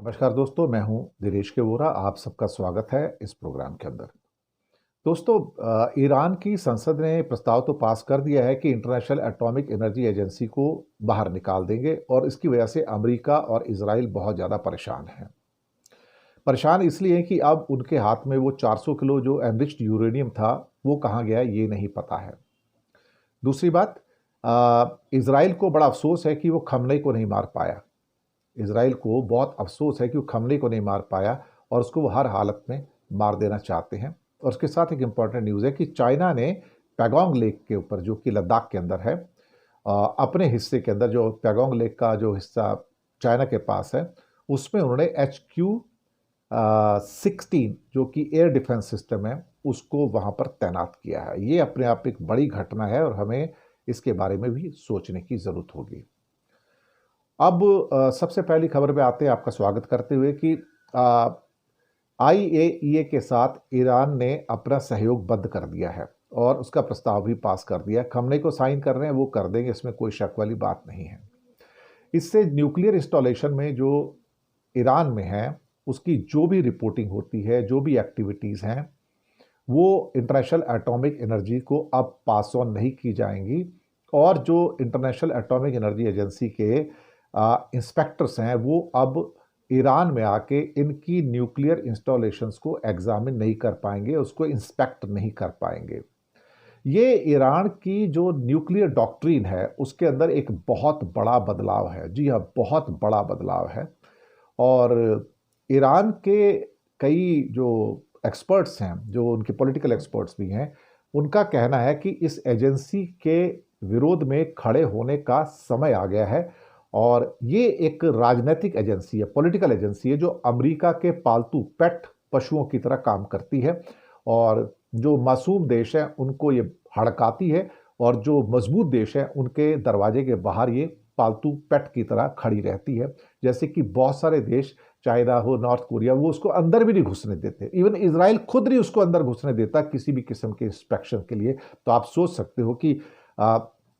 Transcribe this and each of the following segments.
नमस्कार दोस्तों, मैं हूं दिनेश के वोरा। आप सबका स्वागत है इस प्रोग्राम के अंदर। दोस्तों, ईरान की संसद ने प्रस्ताव तो पास कर दिया है कि इंटरनेशनल एटॉमिक एनर्जी एजेंसी को बाहर निकाल देंगे और इसकी वजह से अमेरिका और इजराइल बहुत ज़्यादा परेशान हैं। परेशान इसलिए कि अब उनके हाथ में वो 400 किलो जो एनरिच्ड यूरेनियम था वो कहाँ गया ये नहीं पता है। दूसरी बात, इजराइल को बड़ा अफसोस है कि वो खमनेई को नहीं मार पाया। इजराइल को बहुत अफसोस है कि वो खमनेई को नहीं मार पाया और उसको वो हर हालत में मार देना चाहते हैं। और उसके साथ एक इम्पॉर्टेंट न्यूज़ है कि चाइना ने पैगोंग लेक के ऊपर, जो कि लद्दाख के अंदर है, अपने हिस्से के अंदर, जो पैगोंग लेक का जो हिस्सा चाइना के पास है, उसमें उन्होंने HQ-16 जो कि एयर डिफेंस सिस्टम है उसको वहाँ पर तैनात किया है। ये अपने आप एक बड़ी घटना है और हमें इसके बारे में भी सोचने की ज़रूरत होगी। अब सबसे पहली खबर पे आते हैं, आपका स्वागत करते हुए कि IAEA के साथ ईरान ने अपना सहयोग बंद कर दिया है और उसका प्रस्ताव भी पास कर दिया है। खमनेई को साइन कर रहे हैं, वो कर देंगे, इसमें कोई शक वाली बात नहीं है। इससे न्यूक्लियर इंस्टॉलेशन में जो ईरान में है उसकी जो भी रिपोर्टिंग होती है, जो भी एक्टिविटीज़ हैं, वो इंटरनेशनल एटॉमिक एनर्जी को अब पास ऑन नहीं की जाएंगी। और जो इंटरनेशनल एटॉमिक एनर्जी एजेंसी के इंस्पेक्टर्स हैं वो अब ईरान में आके इनकी न्यूक्लियर इंस्टॉलेशंस को एग्जामिन नहीं कर पाएंगे, उसको इंस्पेक्ट नहीं कर पाएंगे। ये ईरान की जो न्यूक्लियर डॉक्ट्रिन है उसके अंदर एक बहुत बड़ा बदलाव है। जी हाँ, बहुत बड़ा बदलाव है। और ईरान के कई जो एक्सपर्ट्स हैं, जो उनके पॉलिटिकल एक्सपर्ट्स भी हैं, उनका कहना है कि इस एजेंसी के विरोध में खड़े होने का समय आ गया है। और ये एक राजनीतिक एजेंसी है, पॉलिटिकल एजेंसी है, जो अमेरिका के पालतू पेट पशुओं की तरह काम करती है और जो मासूम देश हैं उनको ये हड़काती है और जो मजबूत देश हैं उनके दरवाजे के बाहर ये पालतू पेट की तरह खड़ी रहती है। जैसे कि बहुत सारे देश, चाइना हो, नॉर्थ कोरिया, वो उसको अंदर भी नहीं घुसने देते। इवन इजराइल खुद नहीं उसको अंदर घुसने देता किसी भी किस्म के इंस्पेक्शन के लिए। तो आप सोच सकते हो कि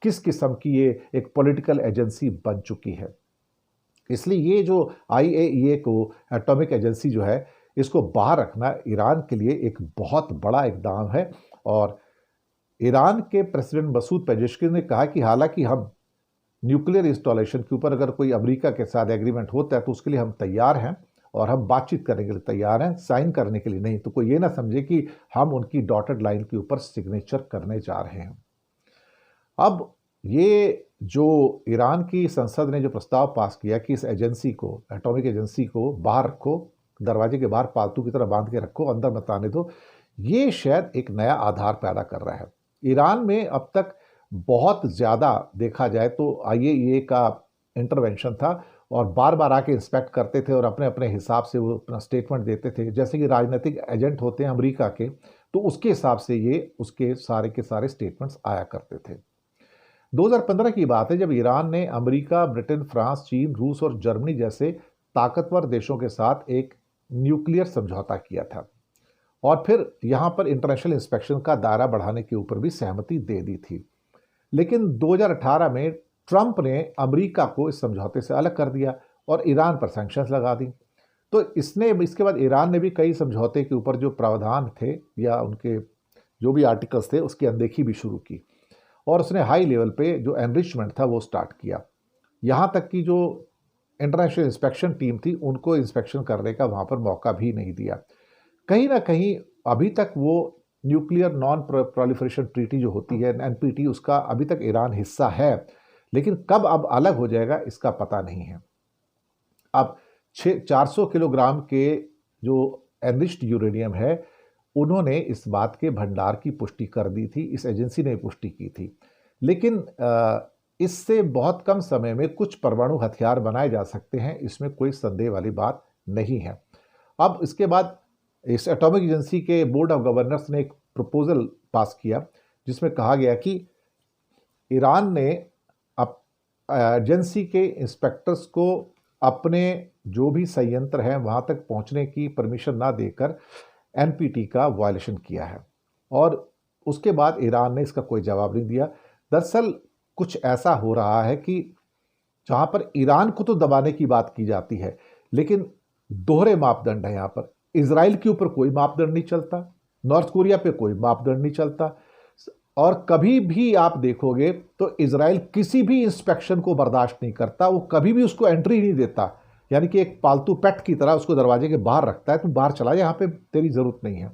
किस किस्म की ये एक पॉलिटिकल एजेंसी बन चुकी है। इसलिए ये जो IAEA को, एटॉमिक एजेंसी जो है, इसको बाहर रखना ईरान के लिए एक बहुत बड़ा इकदाम है। और ईरान के प्रेसिडेंट मसूद पेजेश्किन ने कहा कि हालांकि हम न्यूक्लियर इंस्टॉलेशन के ऊपर अगर कोई अमेरिका के साथ एग्रीमेंट होता है तो उसके लिए हम तैयार हैं और हम बातचीत करने के लिए तैयार हैं, साइन करने के लिए नहीं। तो कोई ये ना समझे कि हम उनकी डॉटेड लाइन के ऊपर सिग्नेचर करने जा रहे हैं। अब ये जो ईरान की संसद ने जो प्रस्ताव पास किया कि इस एजेंसी को, एटॉमिक एजेंसी को बाहर रखो, दरवाजे के बाहर पालतू की तरह बांध के रखो, अंदर मत आने दो, ये शायद एक नया आधार पैदा कर रहा है। ईरान में अब तक बहुत ज़्यादा देखा जाए तो IAEA का इंटरवेंशन था और बार बार आके इंस्पेक्ट करते थे और अपने अपने हिसाब से वो अपना स्टेटमेंट देते थे। जैसे कि राजनीतिक एजेंट होते हैं अमेरिका के, तो उसके हिसाब से ये उसके सारे के सारे स्टेटमेंट्स आया करते थे। 2015 की बात है जब ईरान ने अमेरिका, ब्रिटेन, फ्रांस, चीन, रूस और जर्मनी जैसे ताकतवर देशों के साथ एक न्यूक्लियर समझौता किया था और फिर यहां पर इंटरनेशनल इंस्पेक्शन का दायरा बढ़ाने के ऊपर भी सहमति दे दी थी। लेकिन 2018 में ट्रंप ने अमेरिका को इस समझौते से अलग कर दिया और ईरान पर सैंक्शंस लगा दी। तो इसके बाद ईरान ने भी कई समझौते के ऊपर जो प्रावधान थे या उनके जो भी आर्टिकल्स थे उसकी अनदेखी भी शुरू की और उसने हाई लेवल पे जो एनरिचमेंट था वो स्टार्ट किया। यहाँ तक कि जो इंटरनेशनल इंस्पेक्शन टीम थी उनको इंस्पेक्शन करने का वहाँ पर मौका भी नहीं दिया। कहीं ना कहीं अभी तक वो न्यूक्लियर नॉन प्रोलिफरेशन ट्रीटी जो होती है, NPT, उसका अभी तक ईरान हिस्सा है, लेकिन कब अब अलग हो जाएगा इसका पता नहीं है। अब 400 किलोग्राम के जो एनरिच्ड यूरेनियम है, उन्होंने इस बात के भंडार की पुष्टि कर दी थी, इस एजेंसी ने पुष्टि की थी। लेकिन इससे बहुत कम समय में कुछ परमाणु हथियार बनाए जा सकते हैं, इसमें कोई संदेह वाली बात नहीं है। अब इसके बाद इस एटॉमिक एजेंसी के बोर्ड ऑफ गवर्नर्स ने एक प्रपोजल पास किया जिसमें कहा गया कि ईरान ने एजेंसी के इंस्पेक्टर्स को अपने जो भी संयंत्र हैं वहां तक पहुंचने की परमिशन ना देकर NPT का वायलेशन किया है। और उसके बाद ईरान ने इसका कोई जवाब नहीं दिया। दरअसल कुछ ऐसा हो रहा है कि जहां पर ईरान को तो दबाने की बात की जाती है, लेकिन दोहरे मापदंड है यहाँ पर। इजराइल के ऊपर कोई मापदंड नहीं चलता, नॉर्थ कोरिया पे कोई मापदंड नहीं चलता, और कभी भी आप देखोगे तो इजराइल किसी भी इंस्पेक्शन को बर्दाश्त नहीं करता, वो कभी भी उसको एंट्री नहीं देता, यानी कि एक पालतू पेट की तरह उसको दरवाजे के बाहर रखता है, तू बाहर चला, यहाँ पे तेरी जरूरत नहीं है।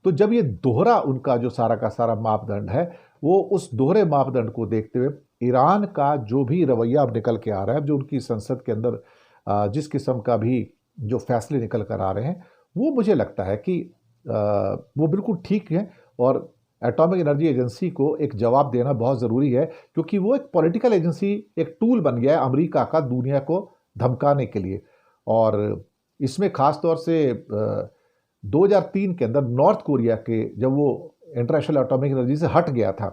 तो जब ये दोहरा उनका जो सारा का सारा मापदंड है, वो उस दोहरे मापदंड को देखते हुए ईरान का जो भी रवैया अब निकल के आ रहा है, जो उनकी संसद के अंदर जिस किस्म का भी जो फैसले निकल कर आ रहे हैं, वो मुझे लगता है कि वो बिल्कुल ठीक है। और एटॉमिक एनर्जी एजेंसी को एक जवाब देना बहुत ज़रूरी है, क्योंकि वो एक पॉलिटिकल एजेंसी, एक टूल बन गया है अमेरिका का दुनिया को धमकाने के लिए। और इसमें ख़ास तौर से 2003 के अंदर नॉर्थ कोरिया के जब वो इंटरनेशनल एटॉमिक एनर्जी से हट गया था,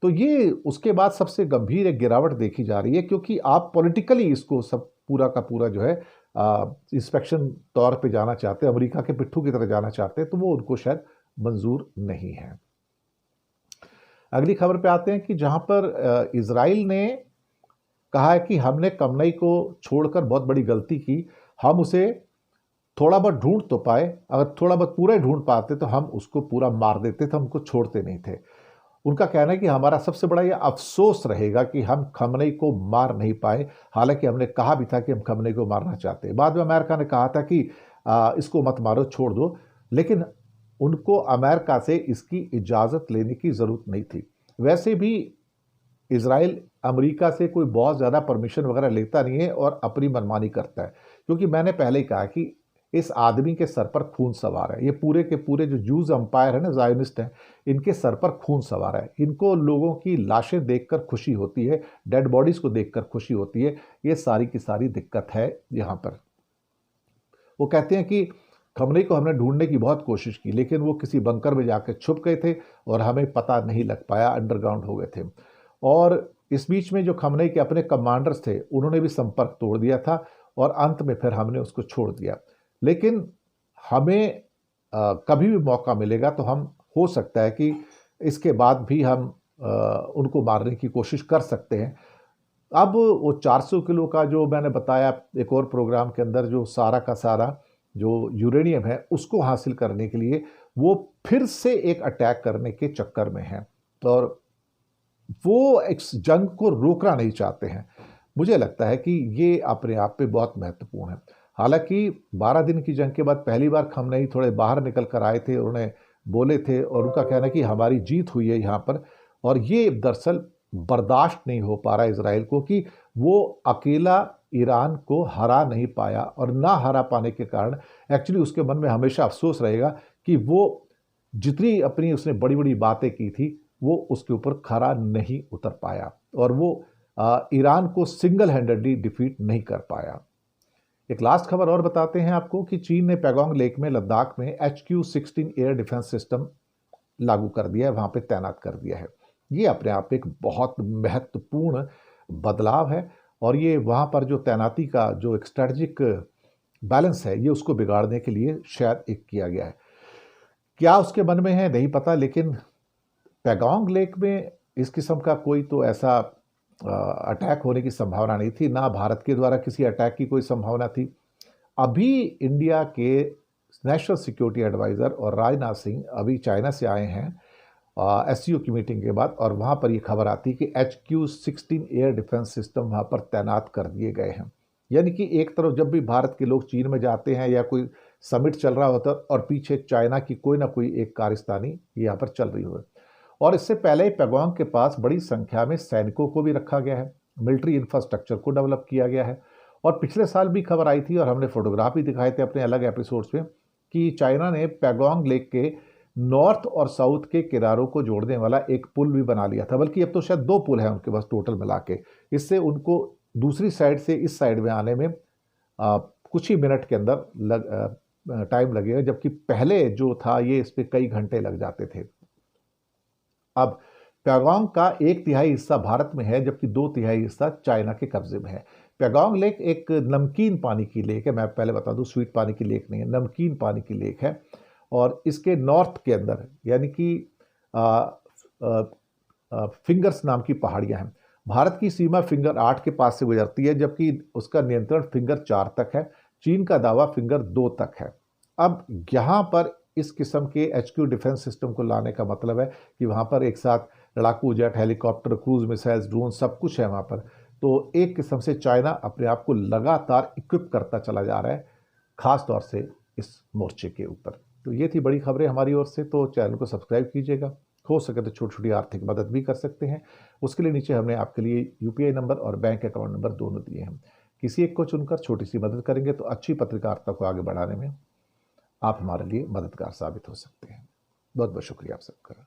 तो ये उसके बाद सबसे गंभीर एक गिरावट देखी जा रही है, क्योंकि आप पॉलिटिकली इसको सब पूरा का पूरा जो है इंस्पेक्शन तौर पे जाना चाहते हैं, अमेरिका के पिट्ठू की तरह जाना चाहते हैं, तो वो उनको शायद मंजूर नहीं है। अगली खबर पे आते हैं कि जहां पर इजराइल ने कहा है कि हमने खमेनी को छोड़कर बहुत बड़ी गलती की, हम उसे थोड़ा बहुत ढूंढ तो पाए, अगर थोड़ा बहुत पूरा ढूंढ पाते तो हम उसको पूरा मार देते थे, हमको छोड़ते नहीं थे। उनका कहना है कि हमारा सबसे बड़ा यह अफसोस रहेगा कि हम खमेनी को मार नहीं पाए, हालांकि हमने कहा भी था कि हम खमेनी को मारना चाहते हैं। बाद में अमेरिका ने कहा था कि इसको मत मारो, छोड़ दो, लेकिन उनको अमेरिका से इसकी इजाज़त लेने की ज़रूरत नहीं थी। वैसे भी इजराइल अमेरिका से कोई बहुत ज़्यादा परमिशन वगैरह लेता नहीं है और अपनी मनमानी करता है, क्योंकि मैंने पहले ही कहा कि इस आदमी के सर पर खून सवार है। ये पूरे के पूरे जो जूज एम्पायर है ना, जायोनिस्ट हैं, इनके सर पर खून सवार है। इनको लोगों की लाशें देखकर खुशी होती है, डेड बॉडीज़ को देखकर खुशी होती है। ये सारी की सारी दिक्कत है यहाँ पर। वो कहते हैं कि खमेनी को हमने ढूंढने की बहुत कोशिश की, लेकिन वो किसी बंकर में जाकर छुप गए थे और हमें पता नहीं लग पाया, अंडरग्राउंड हो गए थे। और इस बीच में जो खमेनी के अपने कमांडर्स थे, उन्होंने भी संपर्क तोड़ दिया था और अंत में फिर हमने उसको छोड़ दिया। लेकिन हमें कभी भी मौका मिलेगा तो हम, हो सकता है कि इसके बाद भी हम उनको मारने की कोशिश कर सकते हैं। अब वो 400 किलो का जो मैंने बताया एक और प्रोग्राम के अंदर, जो सारा का सारा जो यूरेनियम है उसको हासिल करने के लिए वो फिर से एक अटैक करने के चक्कर में है, और वो इस जंग को रोकना नहीं चाहते हैं। मुझे लगता है कि ये अपने आप पे बहुत महत्वपूर्ण है। हालांकि 12 दिन की जंग के बाद पहली बार खमेनी थोड़े बाहर निकल कर आए थे, उन्होंने बोले थे, और उनका कहना है कि हमारी जीत हुई है यहाँ पर। और ये दरअसल बर्दाश्त नहीं हो पा रहा इजराइल को कि वो अकेला ईरान को हरा नहीं पाया, और ना हरा पाने के कारण एक्चुअली उसके मन में हमेशा अफसोस रहेगा कि वो जितनी अपनी उसने बड़ी बड़ी बातें की थी वो उसके ऊपर खरा नहीं उतर पाया, और वो ईरान को सिंगल हैंडेडली डिफीट नहीं कर पाया। एक लास्ट खबर और बताते हैं आपको कि चीन ने पैगोंग लेक में लद्दाख में HQ-16 एयर डिफेंस सिस्टम लागू कर दिया है, वहाँ पे तैनात कर दिया है। ये अपने आप एक बहुत महत्वपूर्ण बदलाव है, और ये वहाँ पर जो तैनाती का जो एक स्ट्रेटजिक बैलेंस है, ये उसको बिगाड़ने के लिए शायद एक किया गया है। क्या उसके मन में है नहीं पता, लेकिन पैगोंग लेक में इस किस्म का कोई तो ऐसा अटैक होने की संभावना नहीं थी, ना भारत के द्वारा किसी अटैक की कोई संभावना थी। अभी इंडिया के नेशनल सिक्योरिटी एडवाइज़र और राजनाथ सिंह अभी चाइना से आए हैं SCO की मीटिंग के बाद, और वहाँ पर ये खबर आती है कि HQ-16 एयर डिफेंस सिस्टम वहाँ पर तैनात कर दिए गए हैं। यानी कि एक तरफ जब भी भारत के लोग चीन में जाते हैं या कोई समिट चल रहा होता है, और पीछे चाइना की कोई ना कोई एक कारस्तानी यहाँ पर चल रही हो। और इससे पहले पैगोंग के पास बड़ी संख्या में सैनिकों को भी रखा गया है, मिलिट्री इंफ्रास्ट्रक्चर को डेवलप किया गया है। और पिछले साल भी खबर आई थी, और हमने फोटोग्राफ भी दिखाए थे अपने अलग एपिसोड्स में, कि चाइना ने पैगोंग लेक के नॉर्थ और साउथ के किनारों को जोड़ने वाला एक पुल भी बना लिया था, बल्कि अब तो शायद 2 पुल हैं उनके पास टोटल मिला के। इससे उनको दूसरी साइड से इस साइड में आने में कुछ ही मिनट के अंदर टाइम लगेगा, जबकि पहले जो था ये इस पर कई घंटे लग जाते थे। अब पैगोंग का 1/3 हिस्सा भारत में है, जबकि 2/3 हिस्सा चाइना के कब्जे में है। पैगोंग लेक एक नमकीन पानी की लेक है, मैं पहले बता दूं, स्वीट पानी की लेक नहीं है, नमकीन पानी की लेक है। और इसके नॉर्थ के अंदर यानी कि फिंगर्स नाम की पहाड़ियां हैं। भारत की सीमा फिंगर 8 के पास से गुजरती है, जबकि उसका नियंत्रण फिंगर 4 तक है। चीन का दावा फिंगर 2 तक है। अब यहाँ पर इस किस्म के HQ डिफेंस सिस्टम को लाने का मतलब है कि वहाँ पर एक साथ लड़ाकू jet, helicopter, cruise missiles, drone सब कुछ है वहाँ पर। तो एक किस्म से चाइना अपने आप को लगातार इक्विप करता चला जा रहा है, खास तौर से इस मोर्चे के ऊपर। तो ये थी बड़ी खबरें हमारी ओर से। तो चैनल को सब्सक्राइब कीजिएगा, हो सके तो छोटी छोटी आर्थिक मदद भी कर सकते हैं। उसके लिए नीचे हमने आपके लिए UPI नंबर और बैंक अकाउंट नंबर दोनों दिए हैं। किसी एक को चुनकर छोटी सी मदद करेंगे तो अच्छी पत्रकारिता को आगे बढ़ाने में आप हमारे लिए मददगार साबित हो सकते हैं। बहुत बहुत शुक्रिया आप सबका।